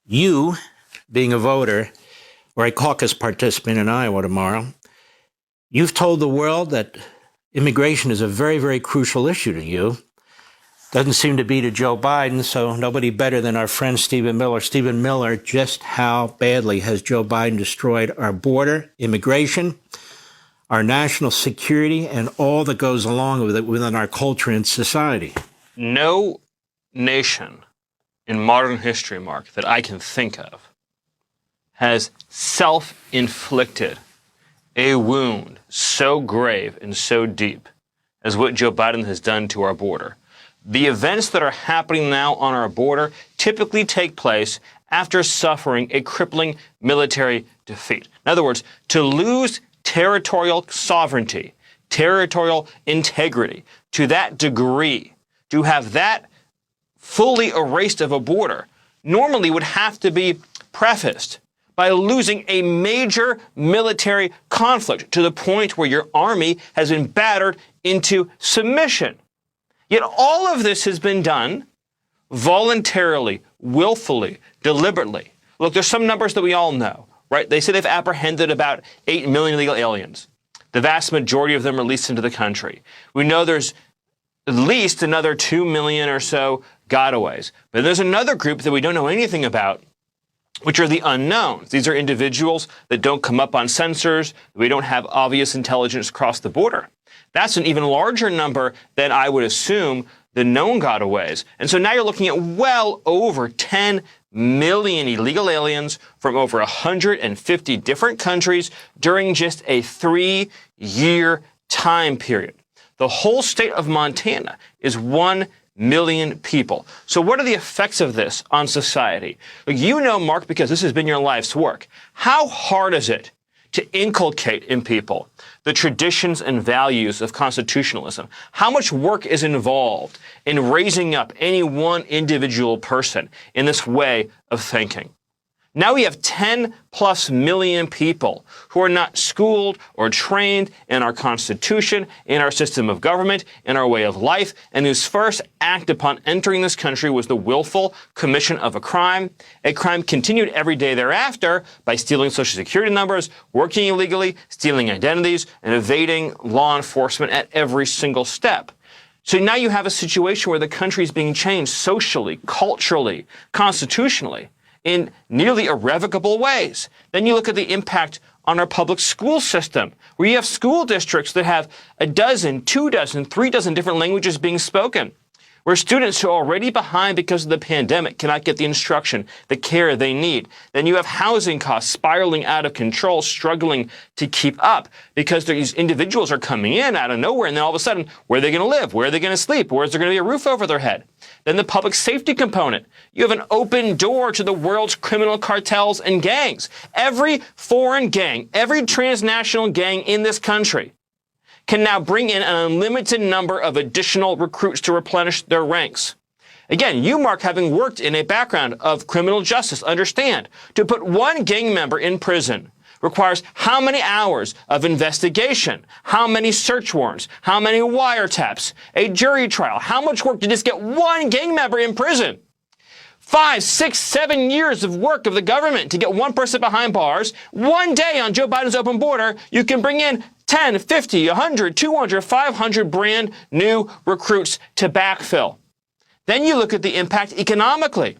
You, being a voter or a caucus participant in Iowa tomorrow, you've told the world that immigration is a very, very crucial issue to you. Doesn't seem to be to Joe Biden, so nobody better than our friend Stephen Miller. Stephen Miller, just how badly has Joe Biden destroyed our border, immigration, our national security, and all that goes along with it within our culture and society? No nation in modern history, Mark, that I can think of has self-inflicted a wound so grave and so deep as what Joe Biden has done to our border. The events that are happening now on our border typically take place after suffering a crippling military defeat. In other words, to lose territorial sovereignty, territorial integrity to that degree, to have that fully erased of a border, normally would have to be prefaced by losing a major military conflict to the point where your army has been battered into submission. Yet all of this has been done voluntarily, willfully, deliberately. Look, there's some numbers that we all know, right? They say they've apprehended about 8 million illegal aliens. The vast majority of them released into the country. We know there's at least another 2 million or so gotaways. But there's another group that we don't know anything about, which are the unknowns. These are individuals that don't come up on sensors. We don't have obvious intelligence across the border. That's an even larger number than I would assume the known gotaways. And so now you're looking at well over 10 million illegal aliens from over 150 different countries during just a 3-year time period. The whole state of Montana is 1 million people. So what are the effects of this on society? You know, Mark, because this has been your life's work, how hard is it to inculcate in people the traditions and values of constitutionalism? How much work is involved in raising up any one individual person in this way of thinking? Now we have 10+ million people who are not schooled or trained in our Constitution, in our system of government, in our way of life, and whose first act upon entering this country was the willful commission of a crime continued every day thereafter by stealing Social Security numbers, working illegally, stealing identities, and evading law enforcement at every single step. So now you have a situation where the country is being changed socially, culturally, constitutionally, in nearly irrevocable ways. Then you look at the impact on our public school system, where you have school districts that have a dozen, 2 dozen, 3 dozen different languages being spoken, where students who are already behind because of the pandemic cannot get the instruction, the care they need. Then you have housing costs spiraling out of control, struggling to keep up because these individuals are coming in out of nowhere, and then all of a sudden, where are they going to live? Where are they going to sleep? Where is there going to be a roof over their head? Then the public safety component. You have an open door to the world's criminal cartels and gangs. Every foreign gang, every transnational gang in this country can now bring in an unlimited number of additional recruits to replenish their ranks. Again, you, Mark, having worked in a background of criminal justice, understand to put one gang member in prison requires how many hours of investigation, how many search warrants, how many wiretaps, a jury trial, how much work to just get one gang member in prison. 5, 6, 7 years of work of the government to get one person behind bars. One day on Joe Biden's open border, you can bring in 10, 50, 100, 200, 500 brand new recruits to backfill. Then you look at the impact economically.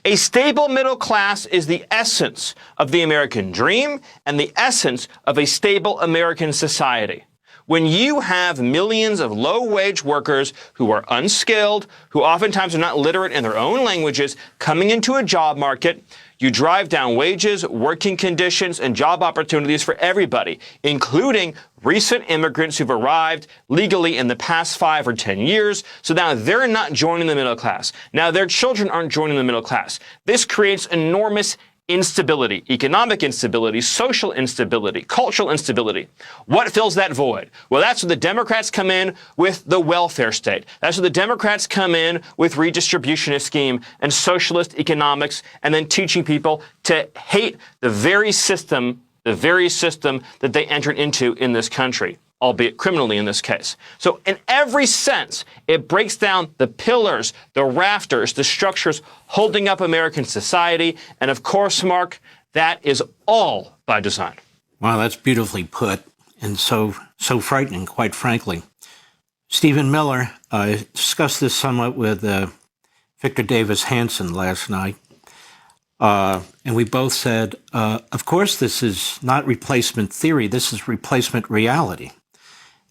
A stable middle class is the essence of the American dream and the essence of a stable American society. When you have millions of low-wage workers who are unskilled, who oftentimes are not literate in their own languages, coming into a job market, you drive down wages, working conditions, and job opportunities for everybody, including recent immigrants who've arrived legally in the past 5 or 10 years. So now they're not joining the middle class. Now their children aren't joining the middle class. This creates enormous instability, economic instability, social instability, cultural instability. What fills that void? Well, that's where the Democrats come in with the welfare state. That's where the Democrats come in with redistributionist scheme and socialist economics, and then teaching people to hate the very system that they entered into in this country. albeit criminally in this case. So in every sense, it breaks down the pillars, the rafters, the structures holding up American society. And of course, Mark, that is all by design. Wow, that's beautifully put, and so frightening, quite frankly. Stephen Miller, I discussed this somewhat with Victor Davis Hanson last night, and we both said, of course, this is not replacement theory, this is replacement reality.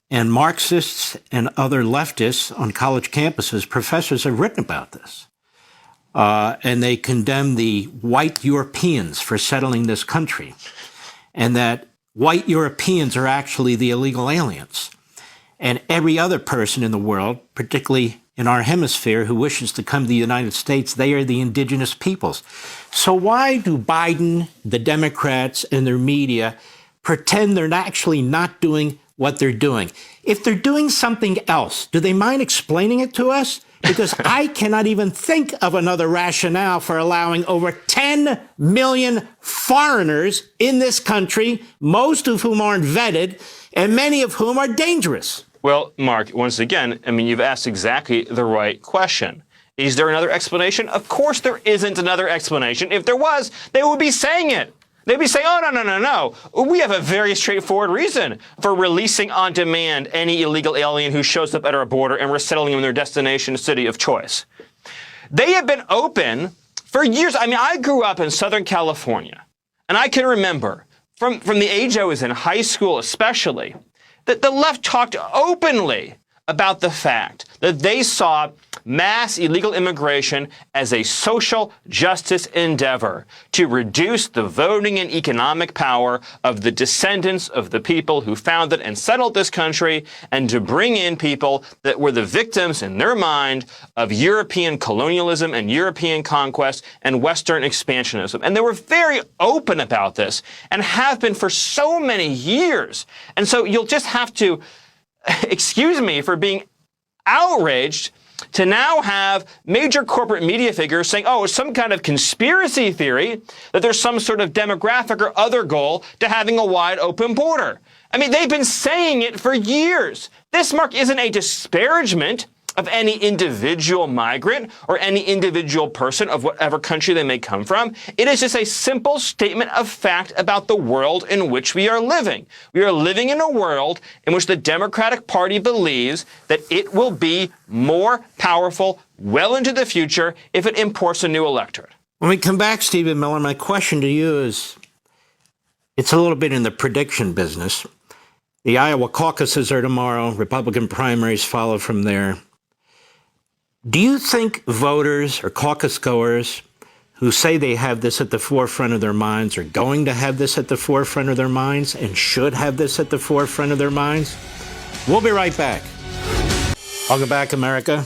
And Marxists and other leftists on college campuses, professors have written about this. And they condemn the white Europeans for settling this country, and that white Europeans are actually the illegal aliens. And every other person in the world, particularly in our hemisphere, who wishes to come to the United States, they are the indigenous peoples. So why do Biden, the Democrats, and their media pretend they're actually not doing what they're doing? If they're doing something else, do they mind explaining it to us? Because I cannot even think of another rationale for allowing over 10 million foreigners in this country, most of whom aren't vetted, and many of whom are dangerous. Well, Mark, once again, I mean, you've asked exactly the right question. Is there another explanation? Of course there isn't another explanation. If there was, they would be saying it. They'd be saying, oh, no. We have a very straightforward reason for releasing on demand any illegal alien who shows up at our border and resettling them in their destination city of choice. They have been open for years. I mean, I grew up in Southern California, and I can remember from the age I was in high school especially, that the left talked openly about the fact that they saw mass illegal immigration as a social justice endeavor to reduce the voting and economic power of the descendants of the people who founded and settled this country, and to bring in people that were the victims in their mind of European colonialism and European conquest and Western expansionism. And they were very open about this and have been for so many years. And so you'll just have to excuse me for being outraged to now have major corporate media figures saying, oh, it's some kind of conspiracy theory that there's some sort of demographic or other goal to having a wide open border. I mean, they've been saying it for years. This, Mark, isn't a disparagement of any individual migrant or any individual person of whatever country they may come from. It is just a simple statement of fact about the world in which we are living. We are living in a world in which the Democratic Party believes that it will be more powerful well into the future if it imports a new electorate. When we come back, Stephen Miller, my question to you is, it's a little bit in the prediction business. The Iowa caucuses are tomorrow. Republican primaries follow from there. Do you think voters or caucus goers who say they have this at the forefront of their minds are going to have this at the forefront of their minds and should have this at the forefront of their minds? We'll be right back. Welcome back, America.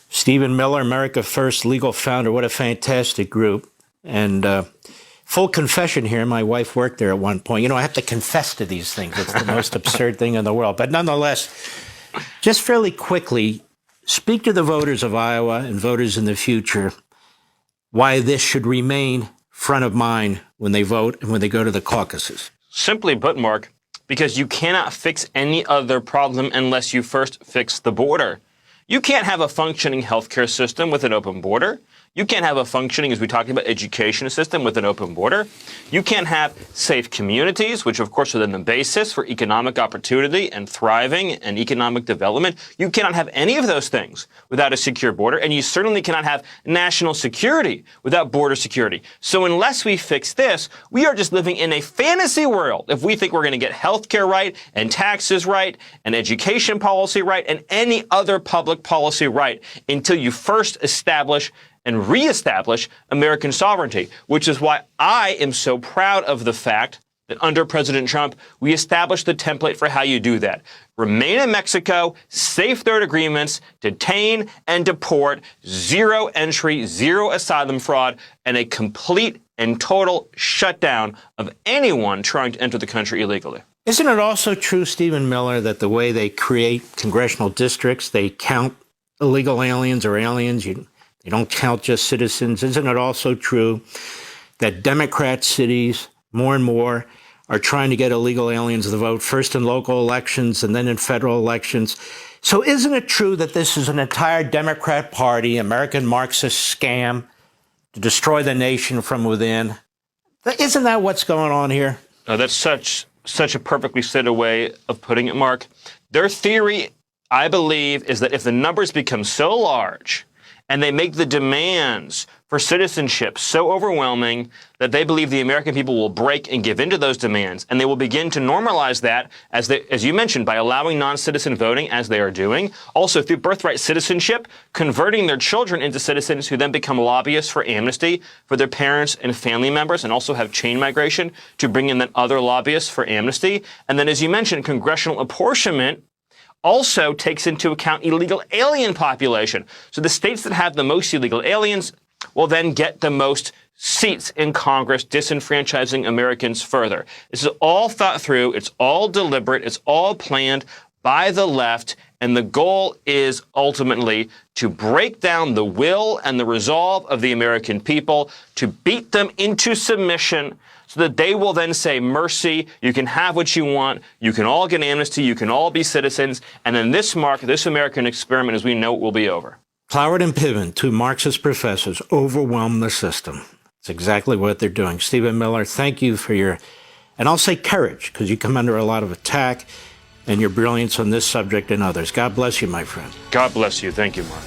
Stephen Miller, America First legal founder. What a fantastic group. And full confession here, my wife worked there at one point. You know, I have to confess to these things. It's the most absurd thing in the world. But nonetheless, just fairly quickly, speak to the voters of Iowa and voters in the future why this should remain front of mind when they vote and when they go to the caucuses. Simply put, Mark, because you cannot fix any other problem unless you first fix the border. You can't have a functioning healthcare system with an open border. You can't have a functioning, as we talked about, education system with an open border. You can't have safe communities, which of course are then the basis for economic opportunity and thriving and economic development. You cannot have any of those things without a secure border, and you certainly cannot have national security without border security. So unless we fix this, we are just living in a fantasy world if we think we're going to get healthcare right and taxes right and education policy right and any other public policy right until you first establish and reestablish American sovereignty, which is why I am so proud of the fact that under President Trump, we established the template for how you do that. Remain in Mexico, safeguard agreements, detain and deport, zero entry, zero asylum fraud, and a complete and total shutdown of anyone trying to enter the country illegally. Isn't it also true, Stephen Miller, that the way they create congressional districts, they count illegal aliens or aliens? They don't count just citizens. Isn't it also true that Democrat cities more and more are trying to get illegal aliens to vote, first in local elections and then in federal elections. So isn't it true that this is an entire Democrat Party, American Marxist scam to destroy the nation from within? Isn't that what's going on here? That's such a perfectly stated way of putting it, Mark. Their theory, I believe, is that if the numbers become so large and they make the demands for citizenship so overwhelming that they believe the American people will break and give in to those demands, and they will begin to normalize that, as you mentioned, by allowing non-citizen voting as they are doing, also through birthright citizenship, converting their children into citizens who then become lobbyists for amnesty for their parents and family members, and also have chain migration to bring in then other lobbyists for amnesty. And then, as you mentioned, congressional apportionment also takes into account illegal alien population. So the states that have the most illegal aliens will then get the most seats in Congress, disenfranchising Americans further. This is all thought through. It's all deliberate. It's all planned by the left. And the goal is ultimately to break down the will and the resolve of the American people, to beat them into submission so that they will then say, mercy, you can have what you want, you can all get amnesty, you can all be citizens, and then this American experiment, as we know it, will be over. Cloward and Piven, two Marxist professors, overwhelm the system. It's exactly what they're doing. Stephen Miller, thank you for your, and I'll say courage, because you come under a lot of attack, and your brilliance on this subject and others. God bless you, my friend. God bless you. Thank you, Mark.